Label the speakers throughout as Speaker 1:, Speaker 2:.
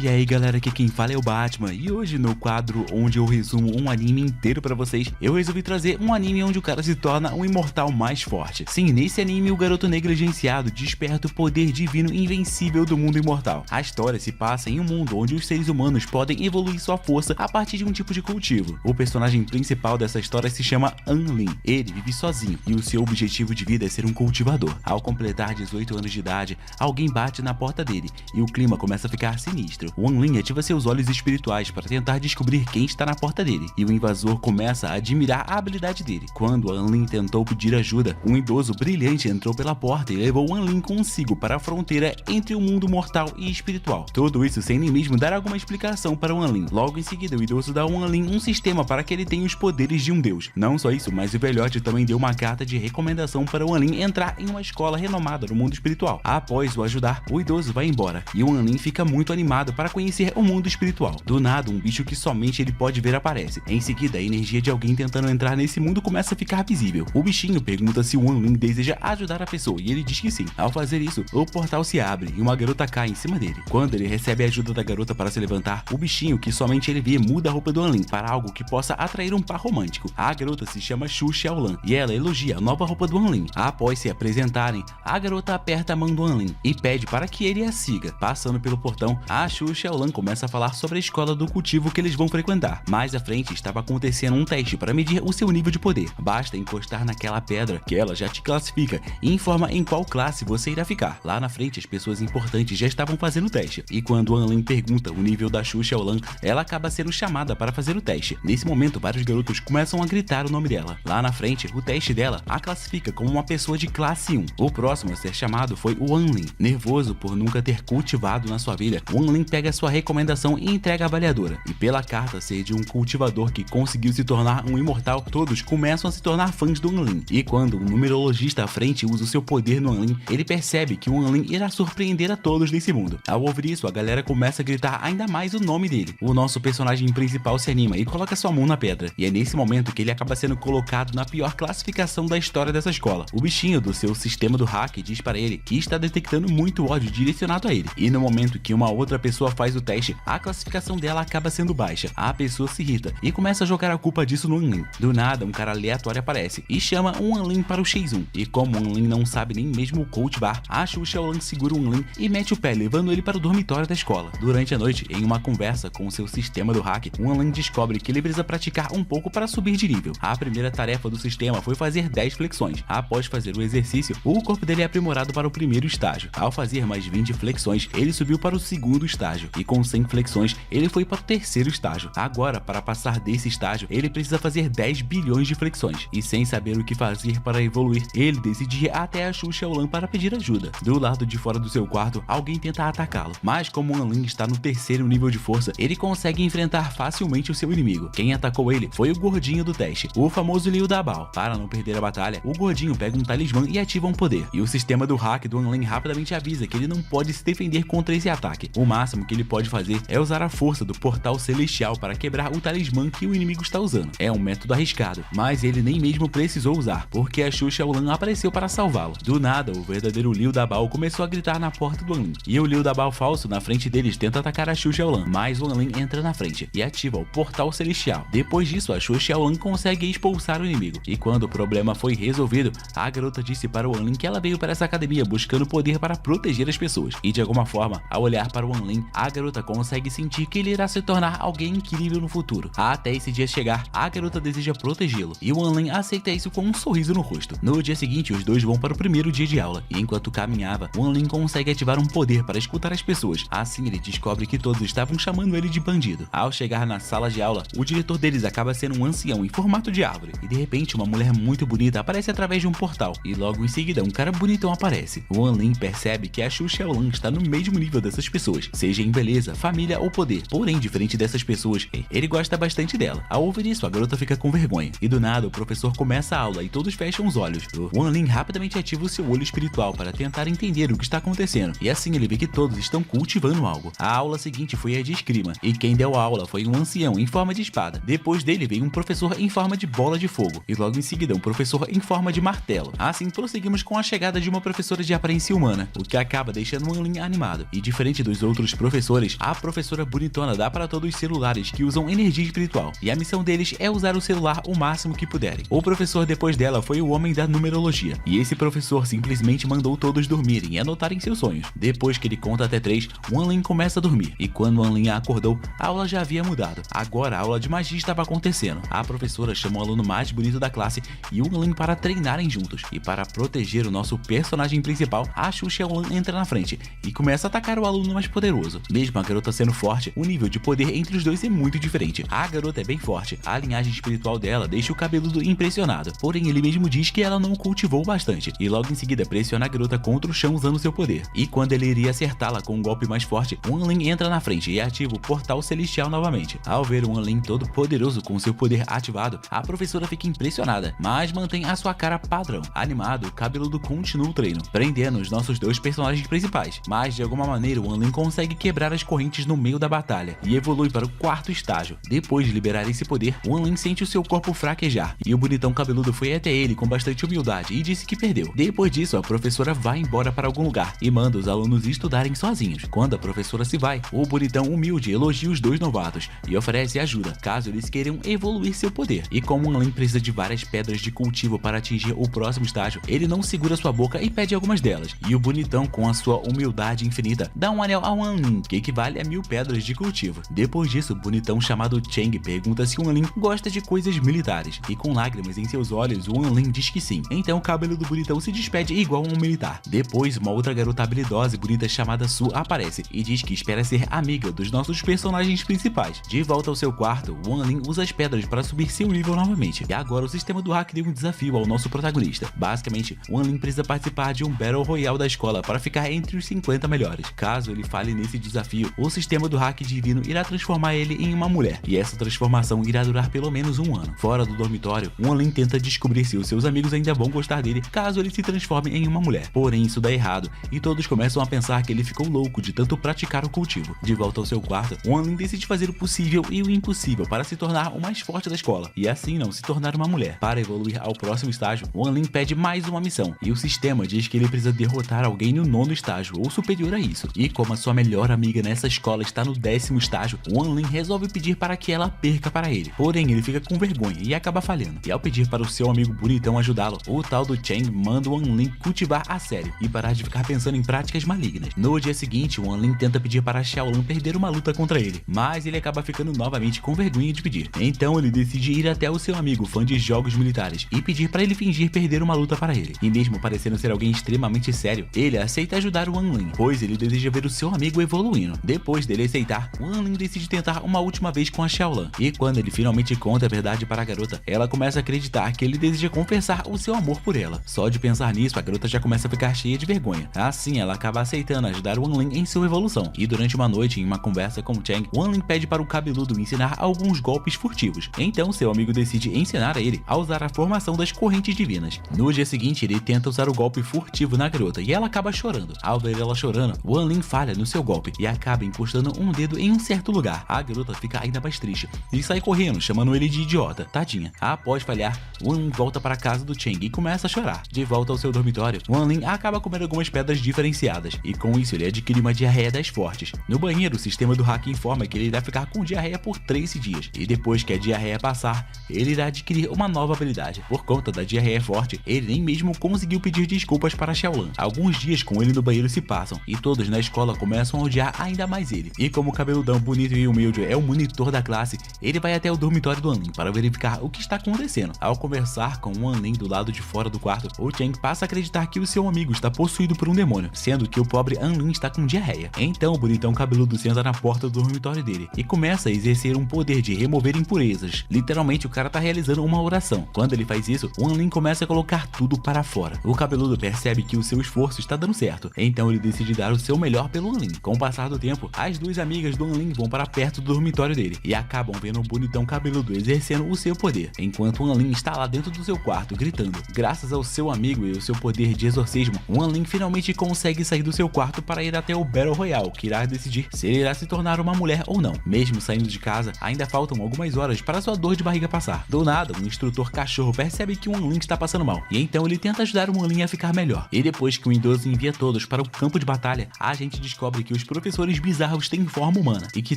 Speaker 1: E aí galera, aqui quem fala é o Batman, e hoje no quadro onde eu resumo um anime inteiro pra vocês, eu resolvi trazer um anime onde o cara se torna um imortal mais forte. Sim, nesse anime o garoto negligenciado desperta o poder divino invencível do mundo imortal. A história se passa em um mundo onde os seres humanos podem evoluir sua força a partir de um tipo de cultivo. O personagem principal dessa história se chama Anlin. Ele vive sozinho e o seu objetivo de vida é ser um cultivador. Ao completar 18 anos de idade, alguém bate na porta dele e o clima começa a ficar sinistro. O Anlin ativa seus olhos espirituais para tentar descobrir quem está na porta dele, e o invasor começa a admirar a habilidade dele. Quando Anlin tentou pedir ajuda, um idoso brilhante entrou pela porta e levou Anlin consigo para a fronteira entre o mundo mortal e espiritual. Tudo isso sem nem mesmo dar alguma explicação para o Anlin. Logo em seguida, o idoso dá ao Anlin um sistema para que ele tenha os poderes de um deus. Não só isso, mas o velhote também deu uma carta de recomendação para o Anlin entrar em uma escola renomada no mundo espiritual. Após o ajudar, o idoso vai embora, e o Anlin fica muito animado para conhecer o mundo espiritual. Do nada, um bicho que somente ele pode ver aparece. Em seguida, a energia de alguém tentando entrar nesse mundo começa a ficar visível. O bichinho pergunta se o Anlin deseja ajudar a pessoa e ele diz que sim. Ao fazer isso, o portal se abre e uma garota cai em cima dele. Quando ele recebe a ajuda da garota para se levantar, o bichinho que somente ele vê muda a roupa do Anlin para algo que possa atrair um par romântico. A garota se chama Xu Xiaolan e ela elogia a nova roupa do Anlin. Após se apresentarem, a garota aperta a mão do Anlin e pede para que ele a siga. Passando pelo portão, a Xu Xiaolan começa a falar sobre a escola do cultivo que eles vão frequentar. Mais à frente estava acontecendo um teste para medir o seu nível de poder. Basta encostar naquela pedra que ela já te classifica e informa em qual classe você irá ficar. Lá na frente, as pessoas importantes já estavam fazendo o teste, e quando Anlin pergunta o nível da Xu Xiaolan, ela acaba sendo chamada para fazer o teste. Nesse momento, vários garotos começam a gritar o nome dela. Lá na frente, o teste dela a classifica como uma pessoa de classe 1. O próximo a ser chamado foi o Anlin. Nervoso por nunca ter cultivado na sua vida, o Anlin pega sua recomendação e entrega a avaliadora. E pela carta ser de um cultivador que conseguiu se tornar um imortal, todos começam a se tornar fãs do Anlin. E quando um numerologista à frente usa o seu poder no Anlin, ele percebe que o Anlin irá surpreender a todos nesse mundo. Ao ouvir isso, a galera começa a gritar ainda mais o nome dele. O nosso personagem principal se anima e coloca sua mão na pedra. E é nesse momento que ele acaba sendo colocado na pior classificação da história dessa escola. O bichinho do seu sistema do hack diz para ele que está detectando muito ódio direcionado a ele. E no momento que uma outra pessoa faz o teste, a classificação dela acaba sendo baixa. A pessoa se irrita e começa a jogar a culpa disso no Anlin. Do nada, um cara aleatório aparece e chama um Anlin para o X1. E como o Anlin não sabe nem mesmo o cultivar, a Xu Xiaolan segura o Anlin e mete o pé, levando ele para o dormitório da escola. Durante a noite, em uma conversa com o seu sistema do hack, o Anlin descobre que ele precisa praticar um pouco para subir de nível. A primeira tarefa do sistema foi fazer 10 flexões. Após fazer o exercício, o corpo dele é aprimorado para o primeiro estágio. Ao fazer mais 20 flexões, ele subiu para o segundo estágio, e com 100 flexões, ele foi para o terceiro estágio. Agora, para passar desse estágio, ele precisa fazer 10 bilhões de flexões, e sem saber o que fazer para evoluir, ele decide ir até a Xu Xiaolan para pedir ajuda. Do lado de fora do seu quarto, alguém tenta atacá-lo, mas como o Anlin está no terceiro nível de força, ele consegue enfrentar facilmente o seu inimigo. Quem atacou ele foi o gordinho do teste, o famoso Liu Dabao. Para não perder a batalha, o gordinho pega um talismã e ativa um poder, e o sistema do hack do Anlin rapidamente avisa que ele não pode se defender contra esse ataque. O máximo que ele pode fazer é usar a força do portal celestial para quebrar o talismã que o inimigo está usando. É um método arriscado, mas ele nem mesmo precisou usar, porque a Xu Xiaolan apareceu para salvá-lo. Do nada, o verdadeiro Liu Dabao começou a gritar na porta do Anlin, e o Liu Dabao falso na frente deles tenta atacar a Xu Xiaolan, mas o Anlin entra na frente e ativa o portal celestial. Depois disso, a Xu Xiaolan consegue expulsar o inimigo, e quando o problema foi resolvido, a garota disse para o Anlin que ela veio para essa academia buscando poder para proteger as pessoas, e de alguma forma, ao olhar para o Anlin, a garota consegue sentir que ele irá se tornar alguém incrível no futuro. Até esse dia chegar, a garota deseja protegê-lo, e o Anlin aceita isso com um sorriso no rosto. No dia seguinte, os dois vão para o primeiro dia de aula, e enquanto caminhava, o Anlin consegue ativar um poder para escutar as pessoas. Assim, ele descobre que todos estavam chamando ele de bandido. Ao chegar na sala de aula, o diretor deles acaba sendo um ancião em formato de árvore, e de repente uma mulher muito bonita aparece através de um portal, e logo em seguida um cara bonitão aparece. O Anlin percebe que a Xu Xiaolan está no mesmo nível dessas pessoas, seja em beleza, família ou poder. Porém, diferente dessas pessoas, ele gosta bastante dela. Ao ouvir isso, a garota fica com vergonha, e do nada o professor começa a aula e todos fecham os olhos. O Anlin rapidamente ativa o seu olho espiritual para tentar entender o que está acontecendo, e assim ele vê que todos estão cultivando algo. A aula seguinte foi a de esgrima, e quem deu a aula foi um ancião em forma de espada. Depois dele veio um professor em forma de bola de fogo, e logo em seguida um professor em forma de martelo. Assim prosseguimos com a chegada de uma professora de aparência humana, o que acaba deixando o Anlin animado, e diferente dos outros professores, professores, a professora bonitona dá para todos os celulares que usam energia espiritual, e a missão deles é usar o celular o máximo que puderem. O professor depois dela foi o homem da numerologia, e esse professor simplesmente mandou todos dormirem e anotarem seus sonhos. Depois que ele conta até 3, Wanlin começa a dormir, e quando Wanlin acordou, a aula já havia mudado. Agora a aula de magia estava acontecendo. A professora chamou o aluno mais bonito da classe e Wanlin para treinarem juntos, e para proteger o nosso personagem principal, a Xu Xiaolan entra na frente e começa a atacar o aluno mais poderoso. Mesmo a garota sendo forte, o nível de poder entre os dois é muito diferente. A garota é bem forte, a linhagem espiritual dela deixa o cabeludo impressionado, porém ele mesmo diz que ela não o cultivou bastante, e logo em seguida pressiona a garota contra o chão usando seu poder. E quando ele iria acertá-la com um golpe mais forte, Wanlin entra na frente e ativa o portal celestial novamente. Ao ver Wanlin todo poderoso com seu poder ativado, a professora fica impressionada, mas mantém a sua cara padrão. Animado, o cabeludo continua o treino, prendendo os nossos dois personagens principais, mas de alguma maneira Wanlin consegue quebrar as correntes no meio da batalha e evolui para o 4º estágio. Depois de liberar esse poder, Wanlin sente o seu corpo fraquejar, e o bonitão cabeludo foi até ele com bastante humildade e disse que perdeu. Depois disso, a professora vai embora para algum lugar e manda os alunos estudarem sozinhos. Quando a professora se vai, o bonitão humilde elogia os dois novatos e oferece ajuda, caso eles queiram evoluir seu poder. E como Wanlin precisa de várias pedras de cultivo para atingir o próximo estágio, ele não segura sua boca e pede algumas delas. E o bonitão, com a sua humildade infinita, dá um anel a Wanlin, que equivale a 1000 pedras de cultivo. Depois disso, o bonitão chamado Cheng pergunta se Wanlin gosta de coisas militares, e com lágrimas em seus olhos, Wanlin diz que sim. Então o cabelo do bonitão se despede igual a um militar. Depois, uma outra garota habilidosa e bonita chamada Su aparece e diz que espera ser amiga dos nossos personagens principais. De volta ao seu quarto, Wanlin usa as pedras para subir seu nível novamente. E agora o sistema do hack deu um desafio ao nosso protagonista. Basicamente, Wanlin precisa participar de um Battle Royale da escola para ficar entre os 50 melhores. Caso ele falhe nesse desafio, o sistema do hack divino irá transformar ele em uma mulher, e essa transformação irá durar pelo menos um ano. Fora do dormitório, Wanlin tenta descobrir se os seus amigos ainda vão gostar dele caso ele se transforme em uma mulher. Porém, isso dá errado, e todos começam a pensar que ele ficou louco de tanto praticar o cultivo. De volta ao seu quarto, Wanlin decide fazer o possível e o impossível para se tornar o mais forte da escola, e assim não se tornar uma mulher. Para evoluir ao próximo estágio, Wanlin pede mais uma missão, e o sistema diz que ele precisa derrotar alguém no 9º estágio ou superior a isso. E como a sua melhor amiga nessa escola está no 10º estágio, Wanlin resolve pedir para que ela perca para ele. Porém, ele fica com vergonha e acaba falhando. E ao pedir para o seu amigo bonitão ajudá-lo, o tal do Cheng manda Wanlin cultivar a sério e parar de ficar pensando em práticas malignas. No dia seguinte, Wanlin tenta pedir para Xiaolan perder uma luta contra ele, mas ele acaba ficando novamente com vergonha de pedir. Então ele decide ir até o seu amigo fã de jogos militares e pedir para ele fingir perder uma luta para ele. E mesmo parecendo ser alguém extremamente sério, ele aceita ajudar Wanlin, pois ele deseja ver o seu amigo evoluindo. Depois dele aceitar, Wanlin decide tentar uma última vez com a Xiaolan, e quando ele finalmente conta a verdade para a garota, ela começa a acreditar que ele deseja confessar o seu amor por ela. Só de pensar nisso, a garota já começa a ficar cheia de vergonha. Assim, ela acaba aceitando ajudar Wanlin em sua evolução, e durante uma noite, em uma conversa com Cheng, Wanlin pede para o cabeludo ensinar alguns golpes furtivos. Então seu amigo decide ensinar a ele a usar a formação das correntes divinas. No dia seguinte, ele tenta usar o golpe furtivo na garota, e ela acaba chorando. Ao ver ela chorando, Wanlin falha no seu golpe e acaba encostando um dedo em um certo lugar. A garota fica ainda mais triste e sai correndo, chamando ele de idiota. Tadinha. Após falhar, Wanlin volta para a casa do Cheng e começa a chorar. De volta ao seu dormitório, Wanlin acaba comendo algumas pedras diferenciadas, e com isso ele adquire uma diarreia das fortes. No banheiro, o sistema do hack informa que ele irá ficar com diarreia por 13 dias, e depois que a diarreia passar, ele irá adquirir uma nova habilidade. Por conta da diarreia forte, ele nem mesmo conseguiu pedir desculpas para Xiaolan. Alguns dias com ele no banheiro se passam, e todos na escola começam a odiar ainda mais ele. E como o cabeludão bonito e humilde é o monitor da classe, ele vai até o dormitório do Wanlin para verificar o que está acontecendo. Ao conversar com o Wanlin do lado de fora do quarto, o Cheng passa a acreditar que o seu amigo está possuído por um demônio, sendo que o pobre Wanlin está com diarreia. Então o bonitão cabeludo senta na porta do dormitório dele e começa a exercer um poder de remover impurezas. Literalmente, o cara tá realizando uma oração. Quando ele faz isso, Wanlin começa a colocar tudo para fora. O cabeludo percebe que o seu esforço está dando certo, então ele decide dar o seu melhor pelo Wanlin. Com o passar do tempo, as duas amigas do Wanlin vão para perto do dormitório dele e acabam vendo o bonitão cabeludo exercendo o seu poder, enquanto Wanlin está lá dentro do seu quarto gritando. Graças ao seu amigo e ao seu poder de exorcismo, Wanlin finalmente consegue sair do seu quarto para ir até o Battle Royale, que irá decidir se ele irá se tornar uma mulher ou não. Mesmo saindo de casa, ainda faltam algumas horas para sua dor de barriga passar. Do nada, um instrutor cachorro percebe que o Wanlin está passando mal, e então ele tenta ajudar o Wanlin a ficar melhor. E depois que o idoso envia todos para o campo de batalha, a gente descobre que os professores bizarros têm forma humana e que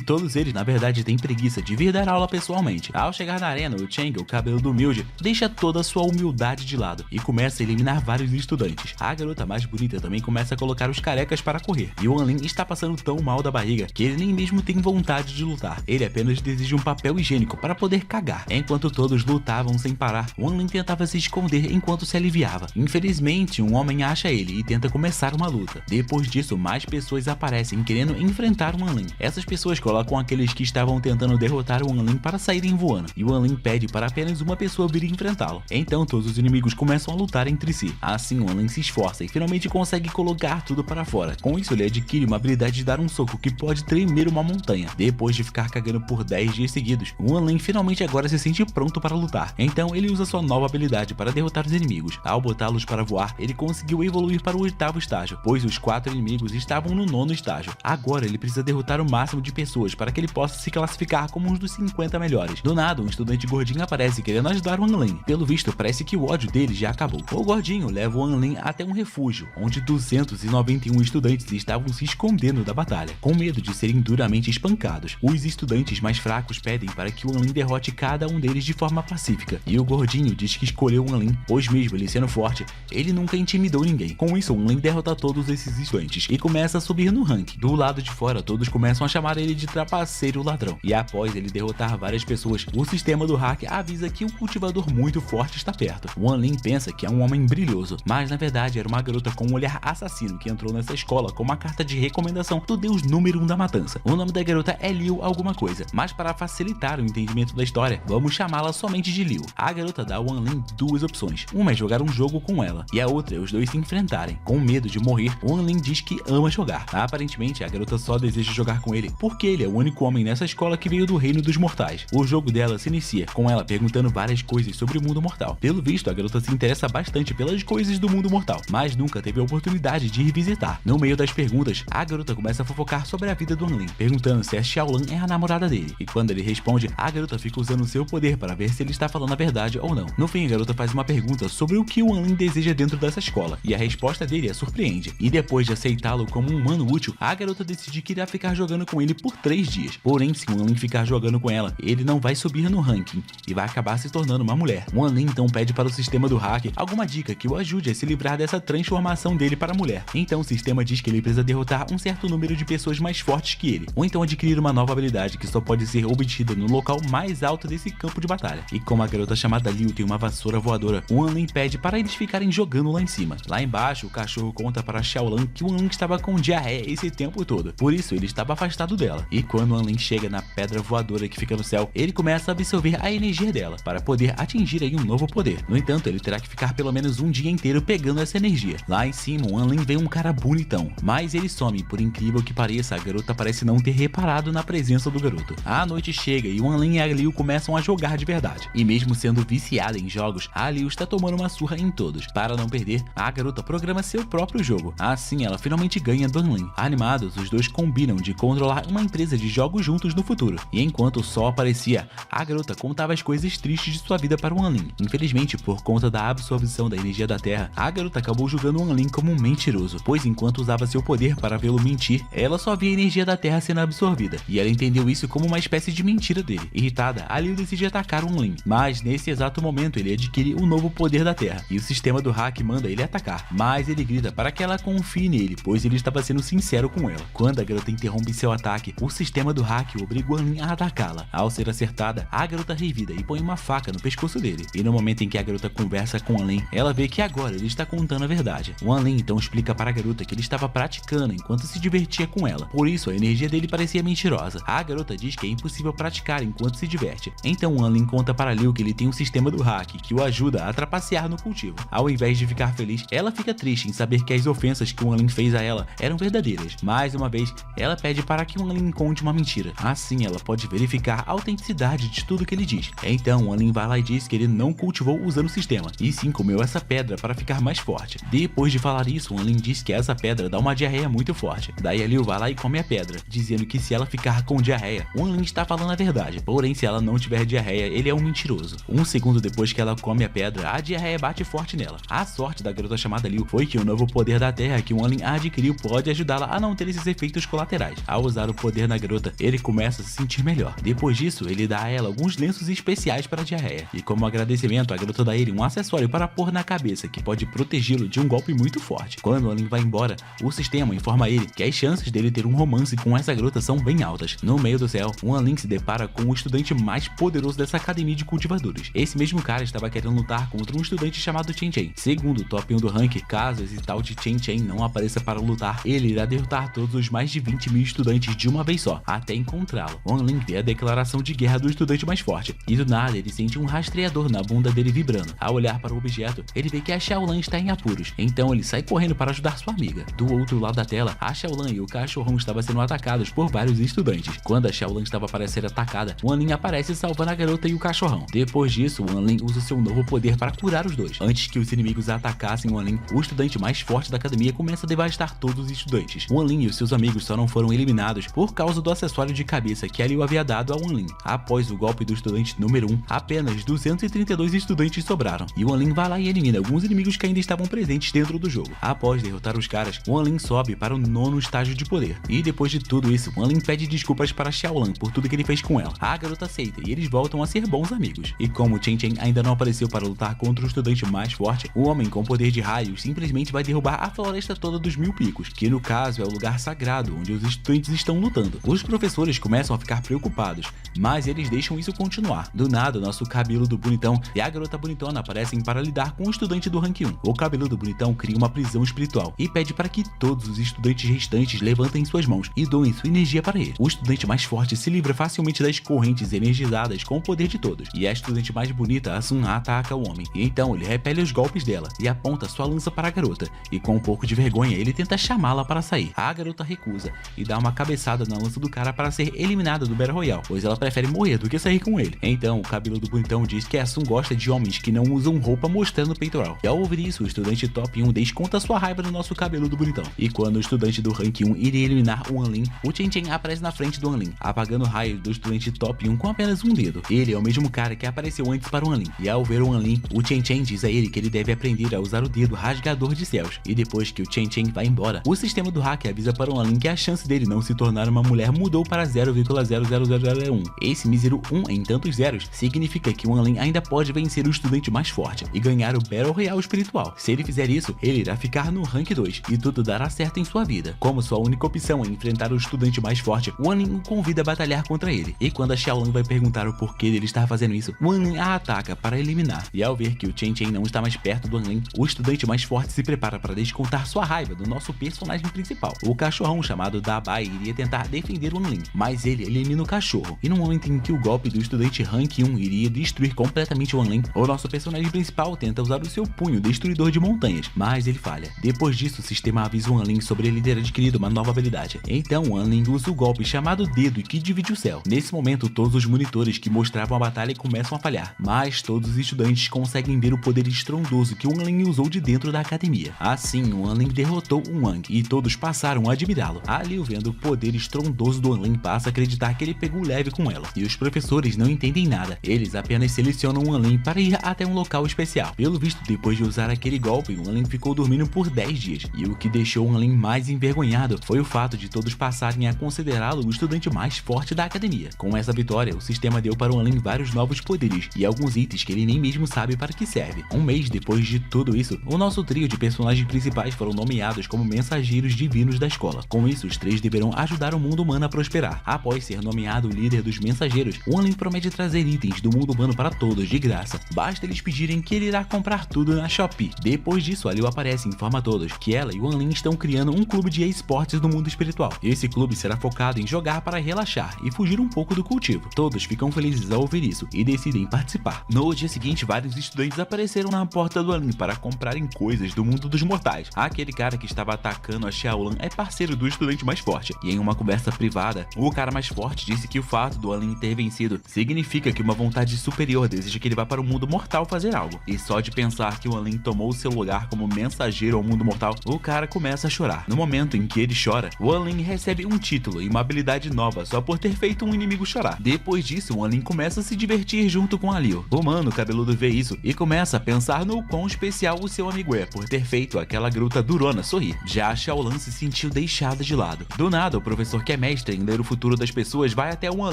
Speaker 1: todos eles na verdade têm preguiça de vir dar aula pessoalmente. Ao chegar na arena, o Chang, o cabelo do humilde, deixa toda a sua humildade de lado e começa a eliminar vários estudantes. A garota mais bonita também começa a colocar os carecas para correr, e o Wan Lin está passando tão mal da barriga que ele nem mesmo tem vontade de lutar. Ele apenas deseja um papel higiênico para poder cagar. Enquanto todos lutavam sem parar, Wan Lin tentava se esconder enquanto se aliviava. Infelizmente, um homem acha ele e tenta começar uma luta. Depois disso, mais pessoas aparecem querendo enfrentar o Wan Lin. Essas pessoas colocam aqueles que estavam tentando derrotar o Wan Lin para saírem voando, e o Wan Lin pede para apenas uma pessoa vir enfrentá-lo. Então todos os inimigos começam a lutar entre si. Assim, o Wan Lin se esforça e finalmente consegue colocar tudo para fora. Com isso, ele adquire uma habilidade de dar um soco que pode tremer uma montanha. Depois de ficar cagando por 10 dias seguidos, o Wan Lin finalmente agora se sente pronto para lutar. Então ele usa sua nova habilidade para derrotar os inimigos. Ao botá-los para voar, ele conseguiu evoluir para o 8º estágio, pois os 4 inimigos estavam no 9º estágio. Agora ele precisa derrotar o máximo de pessoas para que ele possa se classificar como um dos 50 melhores. Do nada, um estudante gordinho aparece querendo ajudar o Wan Lin. Pelo visto, parece que o ódio dele já acabou. O gordinho leva o Wan Lin até um refúgio, onde 291 estudantes estavam se escondendo da batalha, com medo de serem duramente espancados. Os estudantes mais fracos pedem para que o Wan Lin derrote cada um deles de forma pacífica, e o gordinho diz que escolheu o Wan Lin, pois mesmo ele sendo forte, ele nunca intimidou ninguém. Com isso, o Wan Lin derrota todos esses estudantes e começa a subir no ranking. Do lado de fora, todos começam a chamar ele de trapaceiro ladrão, e após ele derrotar várias pessoas, o sistema do hack avisa que um cultivador muito forte está perto. Wan Lin pensa que é um homem brilhoso, mas na verdade era uma garota com um olhar assassino que entrou nessa escola com uma carta de recomendação do deus número 1 da matança. O nome da garota é Liu alguma coisa, mas para facilitar o entendimento da história, vamos chamá-la somente de Liu. A garota dá a Wan Lin 2 opções, uma é jogar um jogo com ela, e a outra é os dois se enfrentarem. Com medo de morrer, Wan Lin diz que ama jogar. Aparentemente, a garota só deseja jogar com ele porque ele é o único homem nessa escola que veio do reino dos mortais. O jogo dela se inicia com ela perguntando várias coisas sobre o mundo mortal. Pelo visto, a garota se interessa bastante pelas coisas do mundo mortal, mas nunca teve a oportunidade de ir visitar. No meio das perguntas, a garota começa a fofocar sobre a vida do Wan Lin, perguntando se a Xiaolan é a namorada dele, e quando ele responde, a garota fica usando seu poder para ver se ele está falando a verdade ou não. No fim, a garota faz uma pergunta sobre o que o Wan Lin deseja dentro dessa escola, e a resposta dele a surpreende. E depois de aceitá-lo como um humano útil, a garota decide que irá ficar jogando com ele por 3 dias. Porém, se o Wan Lin ficar jogando com ela, ele não vai subir no ranking e vai acabar se tornando uma mulher. O Wan Lin então pede para o sistema do hack alguma dica que o ajude a se livrar dessa transformação dele para mulher. Então o sistema diz que ele precisa derrotar um certo número de pessoas mais fortes que ele, ou então adquirir uma nova habilidade que só pode ser obtida no local mais alto desse campo de batalha. E como a garota chamada Liu tem uma vassoura voadora, o Wan Lin pede para eles ficarem jogando lá em cima. Lá embaixo, o cachorro conta para Xiaolan que o Wan Lin estava com diarreia esse tempo todo, por isso ele estava afastado dela. E quando o Wan Lin chega na pedra voadora que fica no céu, ele começa a absorver a energia dela para poder atingir aí um novo poder. No entanto, ele terá que ficar pelo menos um dia inteiro pegando essa energia. Lá em cima, o Wan Lin vê um cara bonitão, mas ele some. Por incrível que pareça, a garota parece não ter reparado na presença do garoto. A noite chega e o Wan Lin e a Liu começam a jogar de verdade. E mesmo sendo viciada em jogos, a Liu está tomando uma surra em todos. Para não perder, a garota programa seu próprio jogo. Assim, ela finalmente ganha do Wan Lin. Animados, os dois combinam de controlar uma empresa de jogos juntos no futuro. E enquanto o sol aparecia, a garota contava as coisas tristes de sua vida para o Wan Lin. Infelizmente, por conta da absorção da energia da Terra, a garota acabou julgando o Wan Lin como um mentiroso, pois enquanto usava seu poder para vê-lo mentir, ela só via a energia da Terra sendo absorvida, e ela entendeu isso como uma espécie de mentira dele. Irritada, a Liu decide atacar o Wan Lin, mas nesse exato momento ele adquire um novo poder da Terra, e o sistema do hack manda ele atacar, mas ele grita para que ela confie nele, pois ele estava sendo sincero com ela. Quando a garota interrompe seu ataque, o sistema do hack obriga o Wan Lin a atacá-la. Ao ser acertada, a garota revida e põe uma faca no pescoço dele, e no momento em que a garota conversa com o Wan Lin, ela vê que agora ele está contando a verdade. O Wan Lin então explica para a garota que ele estava praticando enquanto se divertia com ela, por isso a energia dele parecia mentirosa. A garota diz que é impossível praticar enquanto se diverte. Então o Wan Lin conta para Liu que ele tem um sistema do hack que o ajuda a trapacear no cultivo. Ao invés de ficar feliz, ela fica triste em saber que as ofensas que o Wan Lin fez a ela eram verdadeiras. Mais uma vez, ela pede para que o Wan Lin conte uma mentira. Assim ela pode verificar a autenticidade de tudo que ele diz. Então o Wan Lin vai lá e diz que ele não cultivou usando o sistema, e sim comeu essa pedra para ficar mais forte. Depois de falar isso, o Wan Lin diz que essa pedra dá uma diarreia muito forte. Daí a Liu vai lá e come a pedra, dizendo que se ela ficar com diarreia, o Wan Lin está falando a verdade. Porém, se ela não tiver diarreia, ele é um mentiroso. Um segundo depois que ela come a pedra, a diarreia bate forte nela. A sorte da garota chamada Liu foi que o novo poder da Terra que o Wan Lin adquiriu pode ajudá-la a não ter esses efeitos colaterais. Ao usar o poder na garota, ele começa a se sentir melhor. Depois disso, ele dá a ela alguns lenços especiais para a diarreia. E como agradecimento, a garota dá a ele um acessório para pôr na cabeça que pode protegê-lo de um golpe muito forte. Quando o An Ling vai embora, o sistema informa a ele que as chances dele ter um romance com essa garota são bem altas. No meio do céu, o An Ling se depara com o estudante mais poderoso dessa academia de cultivadores. Esse mesmo cara estava querendo lutar contra um estudante chamado Chen Chen. Segundo o top 1 do ranking, caso esse tal de Chen Chen não apareça para lutar, ele irá derrotar todos os mais de 20 mil estudantes de uma vez só, até encontrá-lo. O An Ling vê a declaração de guerra do estudante mais forte, e do nada ele sente um rastreador na bunda dele vibrando. Ao olhar para o objeto, ele vê que a Xiaolan está em apuros, então ele sai correndo para ajudar sua amiga. Do outro lado da tela, a Xiaolan e o cachorrão estavam sendo atacados por vários estudantes. Quando a Xiaolan estava para ser atacada, o An Ling aparece salvando a garota e o cachorrão. Depois disso, o An Ling usa seu novo poder para curar os dois. Antes que os inimigos atacassem o An Ling, o estudante mais forte da academia começa a devastar todos os estudantes. O An Ling e os seus amigos só não foram eliminados por causa do acessório de cabeça que a Liu havia dado ao An Ling. Após o golpe do estudante número 1, apenas 232 estudantes sobraram, e o An Ling vai lá e elimina alguns inimigos que ainda estavam presentes dentro do jogo. Após derrotar os caras, o An Ling sobe para o 9º estágio de poder. E depois de tudo isso, o An Ling pede desculpas para Xiaolan por tudo que ele fez com ela. A garota aceita e eles voltam a ser bons amigos. E como Chen Chen ainda não apareceu para lutar contra o estudante mais forte, o homem com poder de raios simplesmente vai derrubar a floresta toda dos 1000 picos, que no caso é o lugar sagrado onde os estudantes estão lutando. Os professores começam a ficar preocupados, mas eles deixam isso continuar. Do nada, o nosso cabeludo bonitão e a garota bonitona aparecem para lidar com o estudante do rank 1. O cabeludo bonitão cria uma prisão espiritual e pede para que todos os estudantes restantes levantem suas mãos e doem sua energia para ele. O estudante mais forte se livra facilmente das correntes energizadas com o poder de todos, e a estudante mais bonita, a Sun, ataca o homem. E então ele repele os golpes dela e aponta sua lança para a garota, e com um pouco de vergonha ele tenta chamá-la para sair. A garota recusa e dá uma cabeçada na lança do cara para ser eliminada do Battle Royale, pois ela prefere morrer do que sair com ele. Então o cabeludo bonitão diz que a Sun gosta de homens que não usam roupa mostrando o peitoral. E ao ouvir isso, o estudante top 1 desconta sua raiva no nosso cabeludo bonitão. E quando o estudante do rank 1 iria eliminar o An Ling, o Chen Chen aparece na frente do An Ling, apagando o raio do estudante top 1 com apenas um dedo. Ele é o mesmo cara que apareceu antes para o An Ling, e ao ver o An Ling, o Chen Chen diz a ele que ele deve aprender a usar o dedo rasgador de céus. E depois que o Chen Chen vai embora, o sistema do hack avisa para o An Ling que a chance dele não se tornar uma mulher mudou para 0,00001. Esse mísero 1 em tantos zeros significa que o An Ling ainda pode vencer o estudante mais forte e ganhar o Battle Royale espiritual. Se ele fizer isso, ele irá ficar no rank 2 e tudo dará certo em sua vida. Como sua única opção é enfrentar o estudante mais forte, o An Ling o convida a batalhar contra ele. E quando a Xiaolan vai perguntar o porquê dele estar fazendo isso, o An Ling a ataca para eliminar. E ao ver que o Chen Chen não está mais perto do An Ling, o estudante mais forte se prepara para descontar sua raiva do nosso personagem principal. O cachorrão chamado Dabai iria tentar defender o An Ling, mas ele elimina o cachorro. E no momento em que o golpe do estudante rank 1 iria destruir completamente o An Ling, o nosso personagem principal tenta usar o seu punho destruidor de montanhas, mas ele falha. Depois disso, o sistema avisa o An Ling sobre ele ter adquirido uma nova habilidade. Então o An Ling usa o golpe chamado Dedo que divide o céu. Nesse momento, todos os monitores que mostravam a batalha começam a falhar, mas todos os estudantes conseguem ver o poder estrondoso que o An Ling usou de dentro da academia. Assim, o An Ling derrotou o Wang e todos passaram a admirá-lo. A Liu, vendo o poder estrondoso do An Ling, passa a acreditar que ele pegou leve com ela. E os professores não entendem nada, eles apenas selecionam o An Ling para ir até um local especial. Pelo visto, depois de usar aquele golpe, o An Ling ficou dormindo por 10 dias. E o que deixou o An Ling mais envergonhado foi o fato de todos passarem a considerá-lo o estudante mais forte da academia. Com essa vitória, o sistema deu para o An Ling vários novos poderes e alguns itens que ele nem mesmo sabe para que serve. Um mês depois de tudo isso, o nosso trio de personagens principais foram nomeados como mensageiros divinos da escola. Com isso, os três deverão ajudar o mundo humano a prosperar. Após ser nomeado o líder dos mensageiros, o An Ling promete trazer itens do mundo humano para todos de graça. Basta eles pedirem que ele irá comprar tudo na Shopee. Depois disso, a Liu aparece e informa a todos que ela e o An Ling estão criando um clube de esportes no mundo espiritual. Esse clube será focado em jogar para relaxar e fugir um pouco do cultivo. Todos ficam felizes ao ouvir isso e decidem participar. No dia seguinte, vários estudantes apareceram na porta do An Ling para comprarem coisas do mundo dos mortais. Aquele cara que estava atacando a Xiaolan é parceiro do estudante mais forte, e em uma conversa privada, o cara mais forte disse que o fato do An Ling ter vencido significa que uma vontade superior deseja que ele vá para o mundo mortal fazer algo. E só de pensar que o An Ling tomou seu lugar como mensageiro ao mundo mortal, o cara começa a chorar. No momento em que ele chora, o An Ling recebe um título e uma habilidade nova só por ter feito um inimigo chorar. Depois disso, o An Ling começa a se divertir junto com a Liu. O mano cabeludo vê isso e começa a pensar no quão especial o seu amigo é por ter feito aquela gruta durona sorrir. Já a Xiaolan se sentiu deixada de lado. Do nada, o professor que é mestre em ler o futuro das pessoas vai até Wan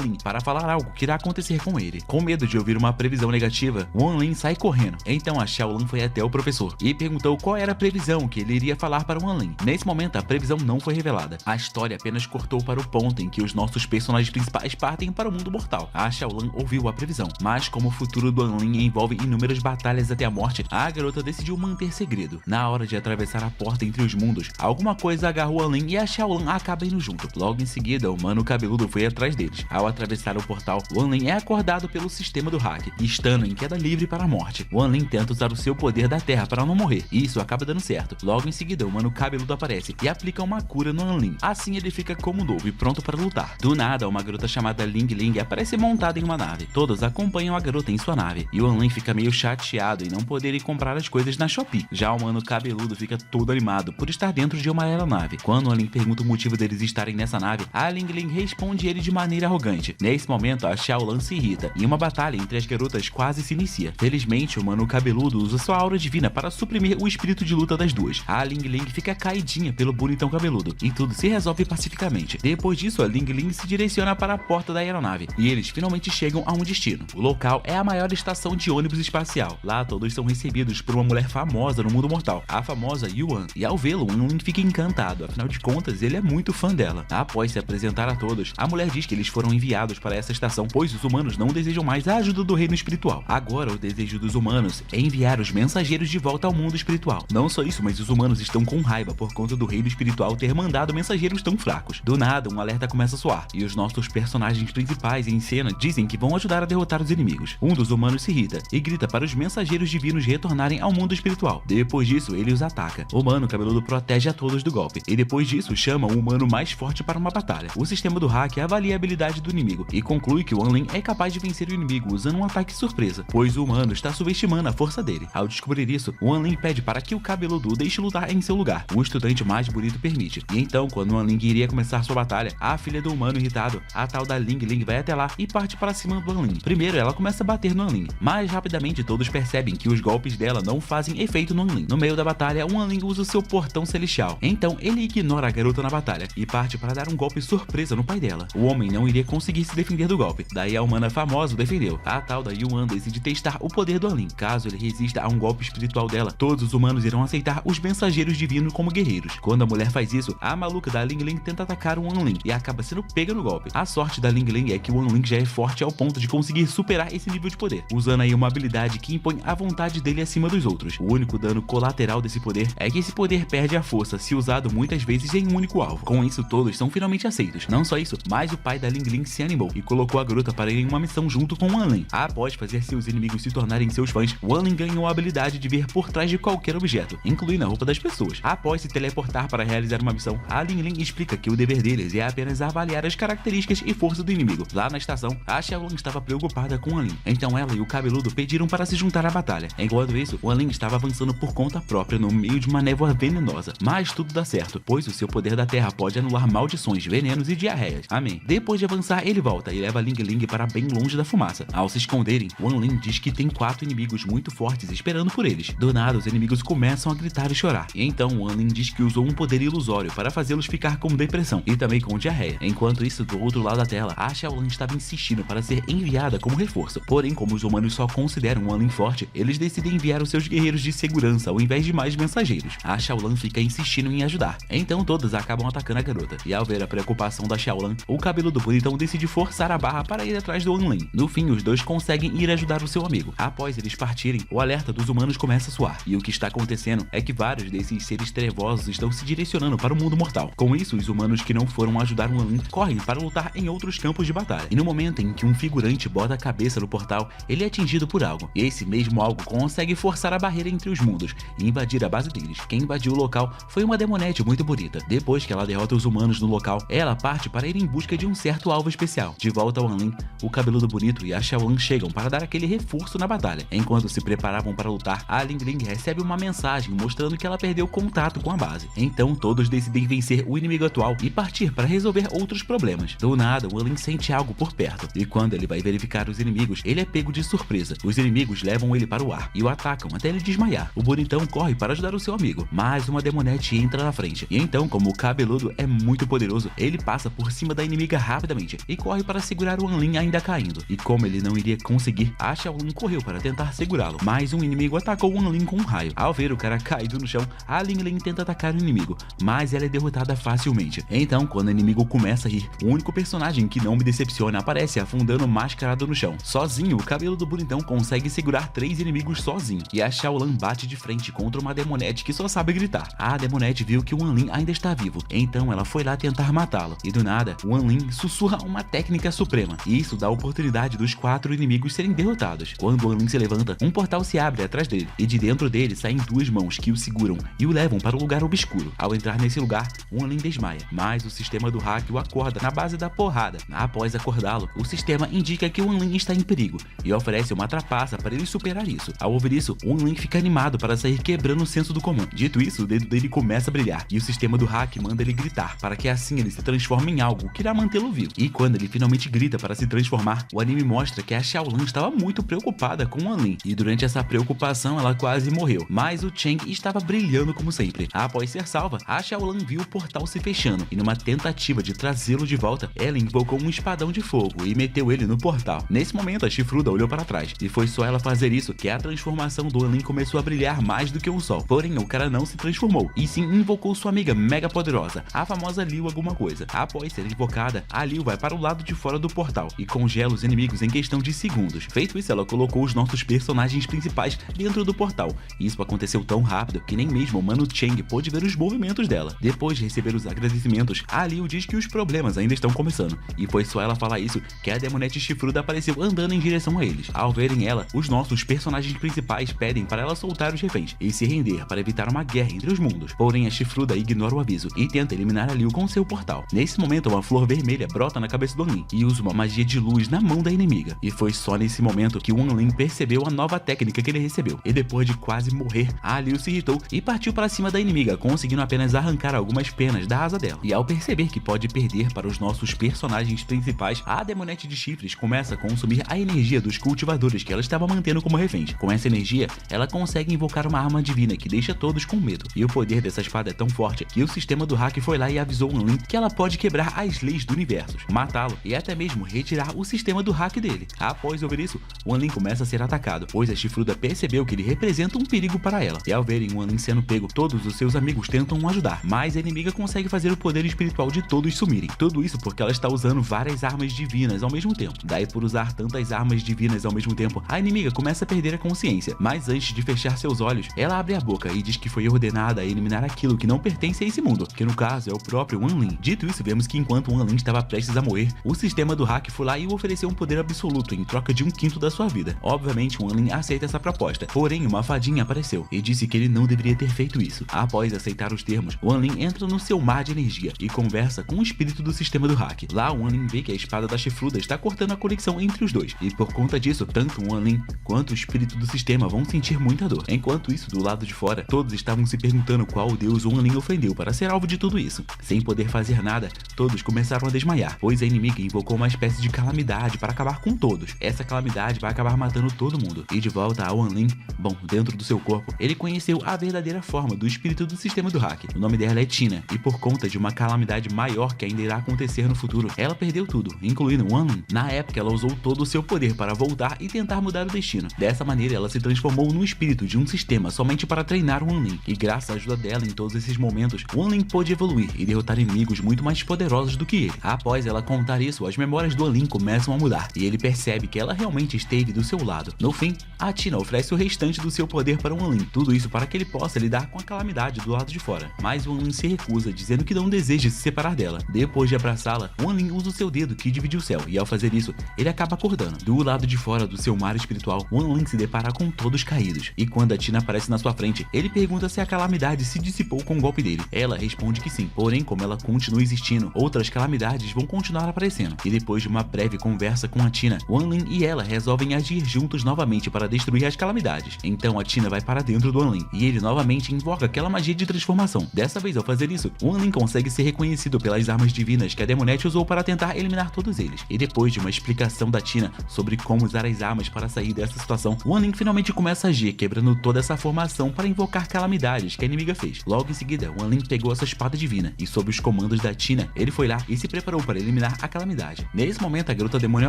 Speaker 1: Lin para falar algo que irá acontecer com ele. Com medo de ouvir uma previsão negativa, Wan Lin sai correndo. Então a Xiaolan foi até o professor e perguntou qual era a previsão que ele iria falar para Wan Lin. Nesse momento, a previsão não foi revelada. A história apenas cortou para o ponto em que os nossos personagens principais partem para o mundo mortal. A Xiaolan ouviu a previsão, mas como o futuro do Wan Lin envolve inúmeras batalhas até a morte, a garota decidiu manter segredo. Na hora de atravessar a porta entre os mundos, alguma coisa agarra o Wan Lin e a Xiaolan acaba indo junto. Logo em seguida, o mano cabeludo foi atrás deles. Ao atravessar o portal, Wan Lin é acordado pelo sistema do hack, estando em queda livre para a morte. Wan Lin tenta usar o seu poder da terra para não morrer, e isso acaba dando certo. Logo em seguida, o mano cabeludo aparece e aplica uma cura no Wan Lin. Assim ele fica como novo e pronto para lutar. Do nada, uma garota chamada Ling Ling aparece montada em uma nave. Todos acompanham a garota em sua nave, e o Wan Lin fica meio chateado em não poder ir comprar as coisas na Shopee. Já o mano cabeludo fica todo animado por estar dentro de uma aeronave. Quando o Wan Lin pergunta o motivo deles estarem nessa nave, a Ling Ling responde ele de maneira arrogante. Nesse momento, a Xiaolan se irrita e uma batalha entre as garotas quase se inicia. Felizmente, o mano cabeludo usa sua aura divina para suprimir o espírito de luta das duas. A Ling Ling fica caidinha pelo bonitão cabeludo e tudo se resolve pacificamente. Depois disso, a Ling Ling se direciona para a porta da aeronave e eles finalmente chegam a um destino. O local é a maior estação de ônibus espacial. Lá todos são recebidos por uma mulher famosa no mundo mortal, a famosa Yuan, e ao vê-lo, Wan Lin fica encantado, afinal de contas ele é muito fã dela. Após se apresentar a todos, a mulher diz que eles foram enviados para essa estação, pois os humanos não desejam mais a ajuda do reino espiritual. Agora o desejo dos humanos é enviar os mensageiros de volta ao mundo espiritual. Não só isso, mas os humanos estão com raiva por conta do reino espiritual ter mandado mensageiros tão fracos. Do nada, um alerta começa a soar, e os nossos personagens principais em cena dizem que vão ajudar a derrotar os inimigos. Um dos humanos se irrita e grita para os mensageiros divinos retornarem ao mundo espiritual. Depois disso, ele os ataca. O humano cabeludo protege a todos do golpe, e depois disso chama o humano mais forte para uma batalha. O sistema do hack avalia a habilidade do inimigo e conclui que o Wan Lin é capaz de vencer o inimigo usando um ataque surpresa, pois o humano está subestimando a força dele. Ao descobrir isso, o Wan Lin pede para que o cabeludo deixe lutar em seu lugar. O estudante mais bonito permite. E então, quando o Wan Lin iria começar sua batalha, a filha do humano irritado, a tal da Ling Ling, vai até lá e parte para cima do Wan Lin. Primeiro, ela começa a bater no Wan Lin, mas rapidamente todos percebem que os golpes dela não fazem efeito no Wan Lin. No meio da batalha, o Wan Lin usa o seu portão celestial. Então, ele ignora a garota na batalha e parte para dar um golpe surpresa no pai dela. O homem não iria conseguir se defender do golpe, daí a humana famosa o defendeu. A tal da Yuan decide testar o poder do Wan Lin. Caso ele resista a um golpe espiritual dela, todos os humanos irão aceitar os mensageiros divinos como guerreiros. Quando a mulher faz isso, a maluca da Ling Ling tenta atacar o Wan Lin e acaba sendo pega no golpe. A sorte da Ling Ling é que o Wan Lin já é forte ao ponto de conseguir superar esse nível de poder, usando aí uma habilidade que impõe a vontade dele acima dos outros. O único dano colateral desse poder é que esse poder perde a força se usado muitas vezes em um único alvo. Com isso, todos são finalmente aceitos. Não só isso, mas o pai da Ling Ling se animou e colocou a garota para ir em uma missão junto com o Wan Lin. Após fazer seus inimigos se tornarem seus fãs, o Wan Lin ganhou a habilidade de ver por trás de qualquer objeto, incluindo a roupa das pessoas. Após se teleportar para realizar uma missão, a Ling Ling explica que o dever deles é apenas avaliar as características e força do inimigo. Lá na estação, a Xiaolan estava preocupada com o Wan Lin, então ela e o cabeludo pediram para se juntar à batalha. Enquanto isso, o Wan Lin estava avançando por conta própria no meio de uma névoa venenosa, mas tudo dá certo, pois o seu poder da terra pode anular maldições, venenos e diarreias. Amém. Depois de avançar, ele volta e leva Ling Ling para bem longe da fumaça. Ao se esconderem, Wan Lin diz que tem 4 inimigos muito fortes esperando por eles. Do nada, os inimigos começam a gritar e chorar. E então, Wan Lin diz que usou um poder ilusório para fazê-los ficar com depressão e também com diarreia. Enquanto isso, do outro lado da tela, a Xiaolan estava insistindo para ser enviada como reforço. Porém, como os humanos só consideram Wan Lin forte, eles decidem enviar os seus guerreiros de segurança ao invés de mais mensageiros. A Xiaolan fica insistindo em ajudar. Então todos acabam atacando a garota. E ao ver a preocupação da Xiaolan, o cabeludo bonitão decide forçar a barra para ir atrás do Wan Lin. No fim, os dois conseguem ir ajudar o seu amigo. Após eles partirem, o alerta dos humanos começa a soar. E o que está acontecendo é que vários desses seres trevosos estão se direcionando para o mundo mortal. Com isso, os humanos que não foram ajudar o Wan Lin correm para lutar em outros campos de batalha. E no momento em que um figurante bota a cabeça no portal, ele é atingido por algo. E esse mesmo algo consegue forçar a barreira entre os mundos e invadir a base deles. Quem invadiu o local foi uma demonete muito bonita. Depois que ela derrota os humanos no local, ela parte para ir em busca de um certo alvo especial. De volta ao Wan Lin, o cabeludo bonito e a Xiaolan chegam para dar aquele reforço na batalha. Enquanto se preparavam para lutar, a Ling Ling recebe uma mensagem mostrando que ela perdeu contato com a base. Então todos decidem vencer o inimigo atual e partir para resolver outros problemas. Do nada, o Wan Lin sente algo por perto, e quando ele vai verificar os inimigos, ele é pego de surpresa. Os inimigos levam ele para o ar e o atacam até ele desmaiar. O bonitão corre para ajudar o seu amigo, mas uma demonete entra na frente, e então Então, como o cabeludo é muito poderoso, ele passa por cima da inimiga rapidamente e corre para segurar o Anlin ainda caindo. E como ele não iria conseguir, a Xiaolin correu para tentar segurá-lo, mas um inimigo atacou o Anlin com um raio. Ao ver o cara caído no chão, a Ling Ling tenta atacar o inimigo, mas ela é derrotada facilmente. Então, quando o inimigo começa a rir, o único personagem que não me decepciona aparece afundando mascarado no chão. Sozinho, o cabelo do bonitão consegue segurar 3 inimigos sozinho, e a Xiaolin bate de frente contra uma demonete que só sabe gritar. A demonete viu que o Anlin ainda está vivo, então ela foi lá tentar matá-lo, e do nada, o Anlin sussurra uma técnica suprema, e isso dá a oportunidade dos 4 inimigos serem derrotados. Quando o Anlin se levanta, um portal se abre atrás dele, e de dentro dele saem 2 mãos que o seguram e o levam para um lugar obscuro. Ao entrar nesse lugar, o Anlin desmaia, mas o sistema do hack o acorda na base da porrada. Após acordá-lo, o sistema indica que o Anlin está em perigo e oferece uma trapaça para ele superar isso. Ao ouvir isso, o Anlin fica animado para sair quebrando o senso do comum. Dito isso, o dedo dele começa a brilhar e o sistema do hack manda ele gritar, para que assim ele se transforme em algo que irá mantê-lo vivo. E quando ele finalmente grita para se transformar, o anime mostra que a Xiaolin estava muito preocupada com o Anlin, e durante essa preocupação ela quase morreu, mas o Cheng estava brilhando como sempre. Após ser salva, a Xiaolin viu o portal se fechando e numa tentativa de trazê-lo de volta, ela invocou um espadão de fogo e meteu ele no portal. Nesse momento, a chifruda olhou para trás e foi só ela fazer isso que a transformação do Anlin começou a brilhar mais do que um sol. Porém, o cara não se transformou e sim invocou sua amiga mega poderosa, a famosa Liu alguma coisa. Após ser invocada, a Liu vai para o lado de fora do portal e congela os inimigos em questão de segundos. Feito isso, ela colocou os nossos personagens principais dentro do portal. Isso aconteceu tão rápido que nem mesmo o Mano Cheng pôde ver os movimentos dela. Depois de receber os agradecimentos, a Liu diz que os problemas ainda estão começando, e foi só ela falar isso que a demonete chifruda apareceu andando em direção a eles. Ao verem ela, os nossos personagens principais pedem para ela soltar os reféns e se render para evitar uma guerra entre os mundos. Porém, a chifruda ignora o aviso e tenta eliminar a Liu com seu portal. Nesse momento, uma flor vermelha brota na cabeça do Anlin e usa uma magia de luz na mão da inimiga. E foi só nesse momento que o Anlin percebeu a nova técnica que ele recebeu, e depois de quase morrer, a Liu se irritou e partiu para cima da inimiga, conseguindo apenas arrancar algumas penas da asa dela. E ao perceber que pode perder para os nossos personagens principais, a demonete de chifres começa a consumir a energia dos cultivadores que ela estava mantendo como reféns. Com essa energia, ela consegue invocar uma arma divina que deixa todos com medo. E o poder dessa espada é tão forte que o sistema do hack foi lá e avisou o Anlin que ela pode quebrar as leis do universo, matá-lo e até mesmo retirar o sistema do hack dele. Após ouvir isso, o Anlin começa a ser atacado, pois a chifruda percebeu que ele representa um perigo para ela. E ao verem o Anlin sendo pego, todos os seus amigos tentam o ajudar, mas a inimiga consegue fazer o poder espiritual de todos sumirem. Tudo isso porque ela está usando várias armas divinas ao mesmo tempo. Daí, por usar tantas armas divinas ao mesmo tempo, a inimiga começa a perder a consciência, mas antes de fechar seus olhos, ela abre a boca e diz que foi ordenada a eliminar aquilo que não pertence a esse mundo, que no caso é o próprio Anlin. Dito isso, vemos que enquanto o Anlin estava prestes a morrer, o sistema do hack foi lá e o ofereceu um poder absoluto em troca de 1/5 da sua vida. Obviamente, o Anlin aceita essa proposta, porém uma fadinha apareceu e disse que ele não deveria ter feito isso. Após aceitar os termos, o Anlin entra no seu mar de energia e conversa com o espírito do sistema do hack. Lá, o Anlin vê que a espada da chifruda está cortando a conexão entre os dois, e por conta disso, tanto o Anlin quanto o espírito do sistema vão sentir muita dor. Enquanto isso, do lado de fora, todos estavam se perguntando qual deus o Anlin ofendeu para ser alvo de tudo isso. Sem poder fazer nada, todos começaram a desmaiar, pois a inimiga invocou uma espécie de calamidade para acabar com todos. Essa calamidade vai acabar matando todo mundo. E de volta ao Anlin, bom, dentro do seu corpo, ele conheceu a verdadeira forma do espírito do sistema do hack. O nome dela é Tina, e por conta de uma calamidade maior que ainda irá acontecer no futuro, ela perdeu tudo, incluindo o Anlin. Na época, ela usou todo o seu poder para voltar e tentar mudar o destino. Dessa maneira, ela se transformou no espírito de um sistema somente para treinar o Anlin, e graças à ajuda dela em todos esses momentos, o Anlin pôde evoluir e derrotar inimigos muito mais poderosos do que ele. Após ela contar isso, as memórias do Anlin começam a mudar, e ele percebe que ela realmente esteve do seu lado. No fim, a Tina oferece o restante do seu poder para o Anlin, tudo isso para que ele possa lidar com a calamidade do lado de fora. Mas o Anlin se recusa, dizendo que não deseja se separar dela. Depois de abraçá-la, o Anlin usa o seu dedo que divide o céu, e ao fazer isso, ele acaba acordando. Do lado de fora do seu mar espiritual, o Anlin se depara com todos caídos, e quando a Tina aparece na sua frente, ele pergunta se a calamidade se dissipou com o golpe dele. Ela responde que sim, porém, como ela continua existindo, outras calamidades vão continuar aparecendo. E depois de uma breve conversa com a Tina, o Anlin e ela resolvem agir juntos novamente para destruir as calamidades. Então a Tina vai para dentro do Anlin, e ele novamente invoca aquela magia de transformação. Dessa vez, ao fazer isso, o Anlin consegue ser reconhecido pelas armas divinas que a demonete usou para tentar eliminar todos eles. E depois de uma explicação da Tina sobre como usar as armas para sair dessa situação, o Anlin finalmente começa a agir, quebrando toda essa formação para invocar calamidades que a inimiga fez. Logo em seguida, o Anlin pegou essa espada divina e, sob os comandos da Tina, ele foi lá e se preparou para eliminar a calamidade. Nesse momento, a garota demônio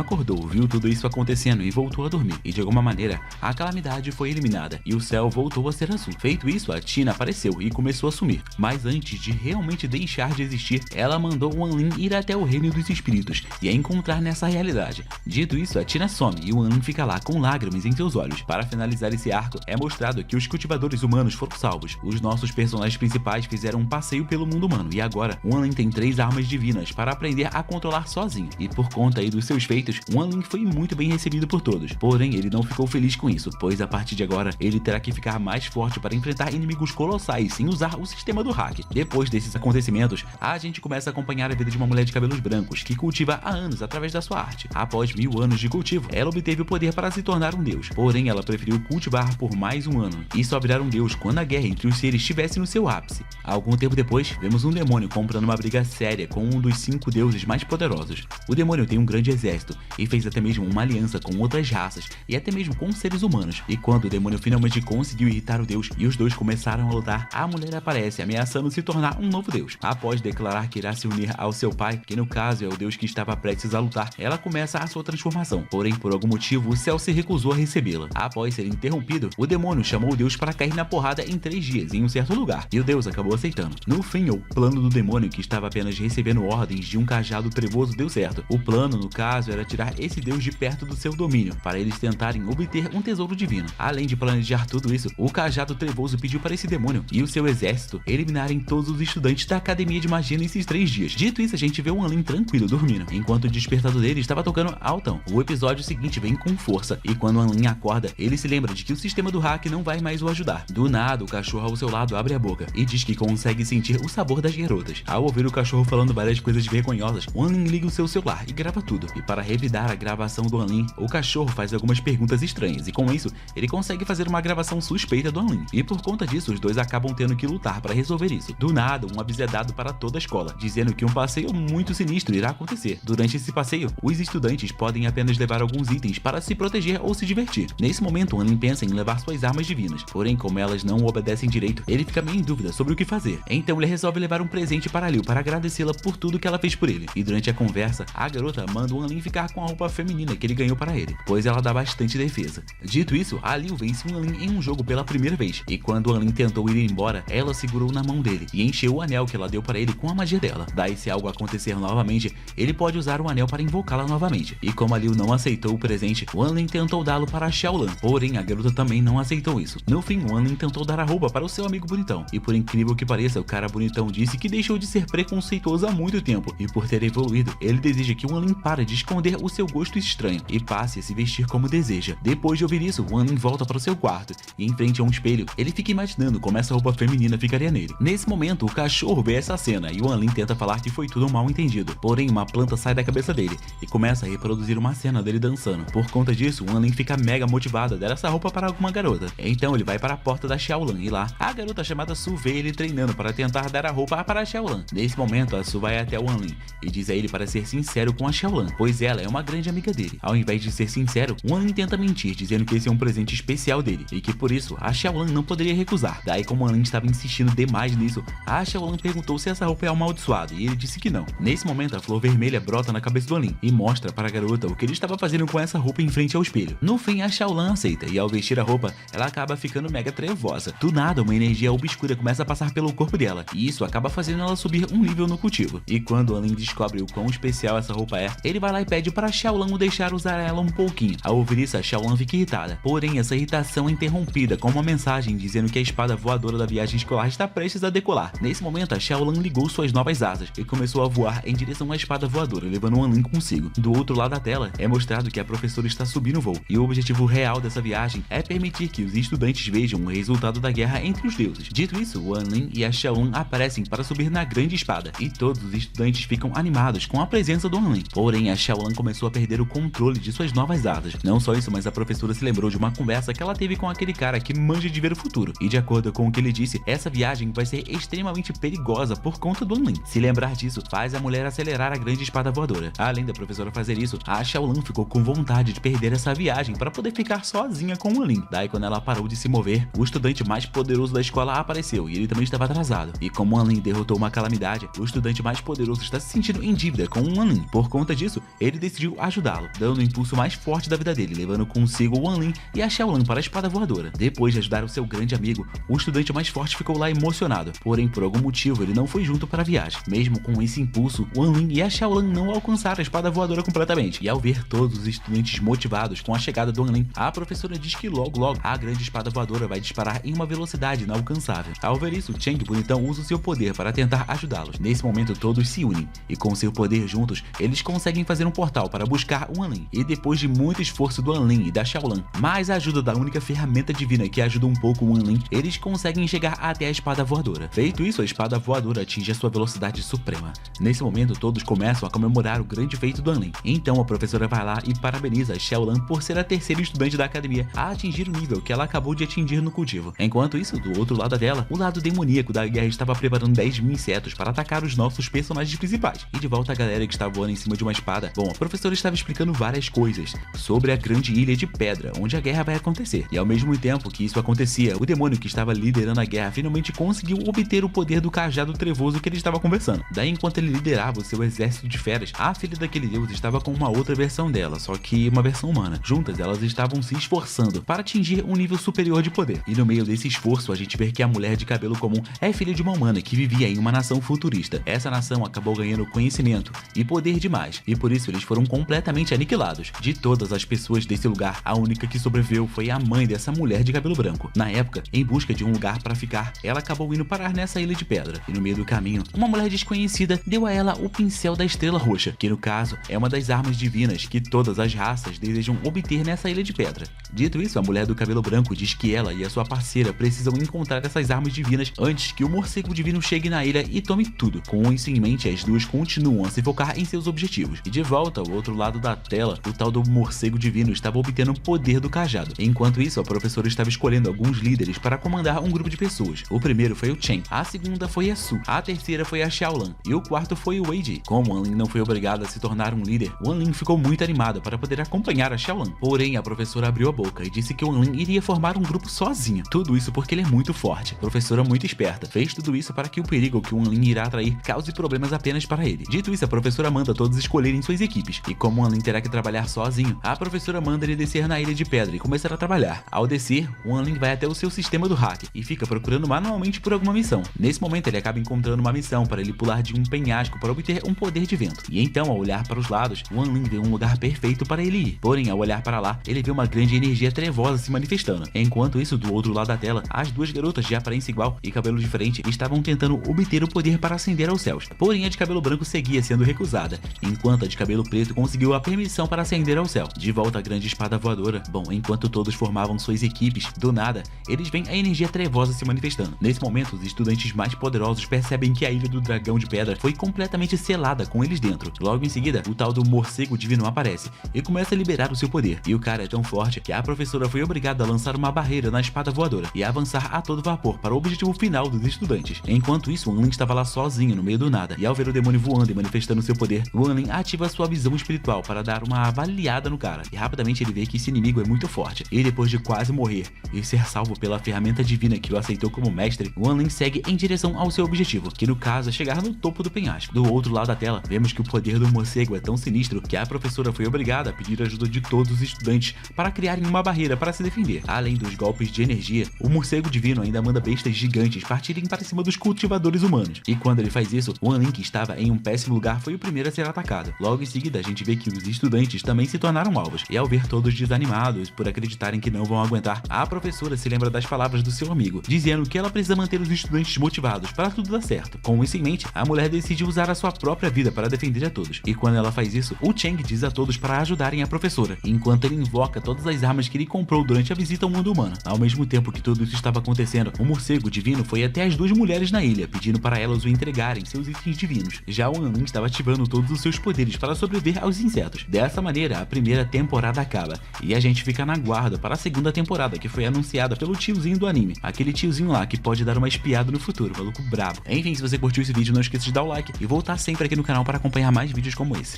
Speaker 1: acordou, viu tudo isso acontecendo e voltou a dormir. E de alguma maneira, a calamidade foi eliminada e o céu voltou a ser azul. Feito isso, a Tina apareceu e começou a sumir. Mas antes de realmente deixar de existir, ela mandou o Anlin ir até o reino dos espíritos e a encontrar nessa realidade. Dito isso, a Tina some e o Anlin fica lá com lágrimas em seus olhos. Para finalizar esse arco, é mostrado que os cultivadores humanos foram salvos. Os nossos personagens principais fizeram um passeio pelo mundo humano e agora o Anlin tem 3 armas divinas para aprender a controlar sozinho. E por conta aí dos seus feitos, o Anlin foi muito bem recebido por todos. Porém, ele não ficou feliz com isso, pois a partir de agora ele terá que ficar mais forte para enfrentar inimigos colossais sem usar o sistema do hack. Depois desses acontecimentos, a gente começa a acompanhar a vida de uma mulher de cabelos brancos que cultiva há anos através da sua arte. Após 1000 anos de cultivo, ela obteve o poder para se tornar um deus. Porém, ela preferiu cultivar por mais um ano e só virar um deus quando a guerra entre os seres estivesse no seu ápice. Algum tempo depois, vemos um demônio comprando uma briga séria com um dos 5 deuses mais poderosos. O demônio tem um grande exército e fez até mesmo uma aliança com outras raças e até mesmo com seres humanos. E quando o demônio finalmente conseguiu irritar o deus e os dois começaram a lutar, a mulher aparece ameaçando se tornar um novo deus. Após declarar que irá se unir ao seu pai, que no caso é o deus que estava prestes a lutar, ela começa a sua transformação. Porém, por algum motivo, o céu se recusou a recebê-la. Após ser interrompido, o demônio chamou o deus para cair na porrada em 3 dias em um certo lugar, e o deus acabou aceitando. No fim, o plano do demônio, que estava apenas recebendo ordens de um cajado trevoso, deu certo. O plano, no caso, era tirar esse deus de perto do seu domínio, para eles tentarem obter um tesouro divino. Além de planejar tudo isso, o cajado trevoso pediu para esse demônio e o seu exército eliminarem todos os estudantes da academia de magia nesses 3 dias. Dito isso, a gente vê o Anlin tranquilo dormindo, enquanto o despertador dele estava tocando altão. O episódio seguinte vem com força, e quando o Anlin acorda, ele se lembra de que o sistema do hack não vai mais o ajudar. Do nada, o cachorro ao seu lado abre a boca e diz que consegue sentir o sabor das garotas. Ao ouvir o cachorro falando várias coisas vergonhosas, o Anlin liga o seu celular e grava tudo. E para revidar a gravação do Anlin, o cachorro faz algumas perguntas estranhas, e com isso, ele consegue fazer uma gravação suspeita do Anlin. E por conta disso, os dois acabam tendo que lutar para resolver isso. Do nada, um aviso é dado para toda a escola, dizendo que um passeio muito sinistro irá acontecer. Durante esse passeio, os estudantes podem apenas levar alguns itens para se proteger ou se divertir. Nesse momento, o Anlin pensa em levar suas armas divinas, porém, como elas não obedecem direito, ele fica meio em dúvida sobre o que fazer. Então ele resolve levar um presente para Liu para agradecê-la por tudo que ela fez por ele. E durante a conversa, a garota manda o Anlin ficar com a roupa feminina que ele ganhou para ele, pois ela dá bastante defesa. Dito isso, a Liu vence o Anlin em um jogo pela primeira vez, e quando o Anlin tentou ir embora, ela segurou na mão dele e encheu o anel que ela deu para ele com a magia dela. Daí, se algo acontecer novamente, ele pode usar o anel para invocá-la novamente. E como a Liu não aceitou o presente, o Anlin tentou dá-lo para a Xiaolan, porém a garota também não aceitou isso. No fim, o Anlin tentou dar a roupa para o seu amigo bonitão, e por incrível que pareça, o cara bonitão disse que deixou de ser preconceituoso há muito tempo, e por ter evoluído, ele deseja que o Anlin pare de esconder o seu gosto estranho e passe a se vestir como deseja. Depois de ouvir isso, o Anlin volta para o seu quarto, e em frente a um espelho, ele fica imaginando como essa roupa feminina ficaria nele. Nesse momento, o cachorro vê essa cena, e o Anlin tenta falar que foi tudo um mal entendido, porém uma planta sai da cabeça dele, e começa a reproduzir uma cena dele dançando. Por conta disso, o Anlin fica mega motivado a dar essa roupa para alguma garota. Então ele vai para a porta da Xiaolan, e lá, a garota chamada Su vê ele treinando para tentar dar a roupa para a Xiaolan. Nesse momento, a Su vai até o Anlin e diz a ele para ser sincero com a Xiaolan, pois ela é uma grande amiga dele. Ao invés de ser sincero, o Anlin tenta mentir, dizendo que esse é um presente especial dele, e que por isso, a Xiaolan não poderia recusar. Daí, como o Anlin estava insistindo demais nisso, a Xiaolan perguntou se essa roupa é amaldiçoada, e ele disse que não. Nesse momento, a flor vermelha brota na cabeça do Anlin e mostra para a garota o que ele estava fazendo com essa roupa em frente ao espelho. No fim, a Xiaolan aceita, e ao vestir a roupa, ela acaba ficando mega trevosa. Do nada, uma energia obscura começa a passar pelo corpo dela, e isso acaba fazendo ela subir um nível no cultivo. E quando o Anlin descobre o quão especial essa roupa é, ele vai lá e pede para a Xiaolan o deixar usar ela um pouquinho. Ao ouvir isso, a Xiaolan fica irritada, porém essa irritação é interrompida com uma mensagem dizendo que a espada voadora da viagem escolar está prestes a decolar. Nesse momento, a Xiaolan ligou suas novas asas e começou a voar em direção à espada voadora, levando o Anlin consigo. Do outro lado da tela, é mostrado que a professora está subindo o voo, e o objetivo real dessa viagem é permitir que os estudantes vejam o resultado da guerra entre os deuses. Dito isso, o Anlin e a Xiaolan aparecem para subir na grande espada, e todos os estudantes ficam animados com a presença do Anlin. Porém, a Xiaolan começou a perder o controle de suas novas asas. Não só isso, mas a professora se lembrou de uma conversa que ela teve com aquele cara que manja de ver o futuro, e de acordo com o que ele disse, essa viagem vai ser extremamente perigosa por conta do Anlin. Se lembrar disso, faz a mulher acelerar a grande espada voadora. Além da professora fazer isso, a Xiaolan ficou com vontade de perder essa viagem para poder ficar sozinha com o Anlin. Daí, quando ela parou de se mover, o estudante mais poderoso da escola apareceu, e ele também estava arrasado. E como o Anlin derrotou uma calamidade, o estudante mais poderoso está se sentindo em dívida com o Anlin. Por conta disso, ele decidiu ajudá-lo, dando o impulso mais forte da vida dele, levando consigo o Anlin e a Xiaolan para a espada voadora. Depois de ajudar o seu grande amigo, o estudante mais forte ficou lá emocionado, porém por algum motivo ele não foi junto para a viagem. Mesmo com esse impulso, o Anlin e a Xiaolan não alcançaram a espada voadora completamente. E ao ver todos os estudantes motivados com a chegada do Anlin, a professora diz que logo a grande espada voadora vai disparar em uma velocidade inalcançável. Ao ver isso, Chang bonitão usa o seu poder para tentar ajudá-los. Nesse momento todos se unem, e com seu poder juntos, eles conseguem fazer um portal para buscar o Anlin. E depois de muito esforço do Anlin e da Xiaolan, mais a ajuda da única ferramenta divina que ajuda um pouco o Anlin, eles conseguem chegar até a espada voadora. Feito isso, a espada voadora atinge a sua velocidade suprema. Nesse momento todos começam a comemorar o grande feito do Anlin. Então a professora vai lá e parabeniza a Xiaolan por ser a terceira estudante da academia a atingir o nível que ela acabou de atingir no cultivo. Enquanto isso, do outro lado da tela, o lado demoníaco da guerra estava preparando 10.000 insetos para atacar os nossos personagens principais. E de volta a galera que estava voando em cima de uma espada, bom, a professora estava explicando várias coisas sobre a grande ilha de pedra, onde a guerra vai acontecer. E ao mesmo tempo que isso acontecia, o demônio que estava liderando a guerra finalmente conseguiu obter o poder do cajado trevoso que ele estava conversando. Daí, enquanto ele liderava o seu exército de feras, a filha daquele deus estava com uma outra versão dela, só que uma versão humana. Juntas, elas estavam se esforçando para atingir um nível superior de poder. E no meio desse esforço, a gente vê que a mulher de cabelo comum é filha de uma humana que vivia em uma nação futurista. Essa nação acabou ganhando conhecimento e poder demais, e por isso eles foram completamente aniquilados. De todas as pessoas desse lugar, a única que sobreviveu foi a mãe dessa mulher de cabelo branco. Na época, em busca de um lugar para ficar, ela acabou indo parar nessa ilha de pedra. E no meio do caminho, uma mulher desconhecida deu a ela o pincel da estrela roxa, que no caso é uma das armas divinas que todas as raças desejam obter nessa ilha de pedra. Dito isso, a mulher do cabelo branco diz que ela e a sua parceira precisam encontrar essas armas divinas antes que o morcego divino chegue na ilha e tome tudo. Com isso em mente, as duas continuam a se focar em seus objetivos. E de volta ao outro lado da tela, o tal do morcego divino estava obtendo o poder do cajado. Enquanto isso, a professora estava escolhendo alguns líderes para comandar um grupo de pessoas. O primeiro foi o Chen, a segunda foi a Su, a terceira foi a Xiaolan e o quarto foi o Wei Ji. Como o Anlin não foi obrigado a se tornar um líder, o Anlin ficou muito animado para poder acompanhar a Xiaolan. Porém, a professora abriu a boca e disse que o Anlin iria formar um grupo sozinho. Tudo isso porque ele é muito forte. Professora muito esperta. Fez tudo isso para que o perigo que o Anlin irá atrair cause problemas apenas para ele. Dito isso, a professora manda todos escolherem suas equipes. E como o Anlin terá que trabalhar sozinho, a professora manda ele descer na ilha de pedra e começar a trabalhar. Ao descer, o Anlin vai até o seu sistema do hack e fica procurando manualmente por alguma missão. Nesse momento, ele acaba encontrando uma missão para ele pular de um penhasco para obter um poder de vento. E então, ao olhar para os lados, o Anlin vê um lugar perfeito para ele ir. Porém, ao olhar para lá, ele vê uma grande energia trevosa se manifestando. Enquanto isso, do outro lado da tela, as duas garotas de aparência igual e cabelo diferente estavam tentando obter o poder para ascender aos céus. Porém, a de cabelo branco seguia sendo recusada, enquanto a de cabelo preto conseguiu a permissão para ascender ao céu. De volta à grande espada voadora, bom, enquanto todos formavam suas equipes, do nada, eles veem a energia trevosa se manifestando. Nesse momento, os estudantes mais poderosos percebem que a ilha do dragão de pedra foi completamente selada com eles dentro. Logo em seguida, o tal do morcego divino aparece e começa a liberar o seu poder. E o cara é tão forte que a professora foi obrigada a lançar uma barreira na espada voadora e avançar a todo vapor para o objetivo final dos estudantes. Enquanto isso, o Anlin estava lá sozinho no meio do nada, e ao ver o demônio voando e manifestando seu poder, o Anlin ativa sua visão espiritual para dar uma avaliada no cara, e rapidamente ele vê que esse inimigo é muito forte. E depois de quase morrer e ser salvo pela ferramenta divina que o aceitou como mestre, o Anlin segue em direção ao seu objetivo, que no caso é chegar no topo do penhasco. Do outro lado da tela, vemos que o poder do morcego é tão sinistro que a professora foi obrigada a pedir ajuda de todos os estudantes para criarem uma barreira para se defender. Além dos golpes de energia, o morcego divino ainda manda bestas gigantes partirem para cima dos cultivadores humanos. E quando ele faz isso, o Anlin, que estava em um péssimo lugar, foi o primeiro a ser atacado. Logo em seguida, a gente vê que os estudantes também se tornaram alvos. E ao ver todos desanimados por acreditarem que não vão aguentar, a professora se lembra das palavras do seu amigo, dizendo que ela precisa manter os estudantes motivados para tudo dar certo. Com isso em mente, a mulher decide usar a sua própria vida para defender a todos. E quando ela faz isso, o Chang diz a todos para ajudarem a professora, enquanto ele invoca todas as armas que ele comprou durante a visita ao mundo humano. Ao mesmo tempo que tudo isso estava acontecendo, o morcego divino foi até as duas mulheres na ilha, pedindo para elas o entregarem seus itens divinos. Já o Anlin estava ativando todos os seus poderes para sobreviver aos insetos. Dessa maneira, a primeira temporada acaba, e a gente fica na guarda para a segunda temporada, que foi anunciada pelo tiozinho do anime. Aquele tiozinho lá que pode dar uma espiada no futuro, maluco brabo. Enfim, se você curtiu esse vídeo, não esqueça de dar o like e voltar sempre aqui no canal para acompanhar mais vídeos como esse.